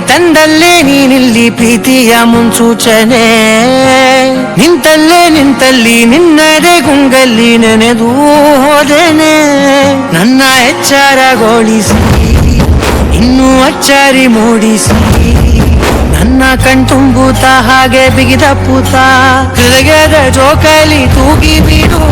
ತಂದಲ್ಲೇ ನೀನಿಲ್ಲಿ ಪ್ರೀತಿಯ ಮುನ್ಸೂಚನೆ, ನಿಂತಲ್ಲಿ ನಿನ್ನದೇ ಗುಂಗಲ್ಲಿ ನೆನೆದು ಹೋದೆನೆ. ನನ್ನ ಎಚ್ಚರಗೊಳಿಸಿ ಇನ್ನೂ ಅಚ್ಚರಿ ಮೂಡಿಸಿ, ನನ್ನ ಕಣ್ತುಂಬುತ್ತಾ ಹಾಗೆ ಬಿಗಿದ ಪೂತ ಹೃದಯದ ಜೋಕಾಲಿ ತೂಗಿ ಬಿಡು.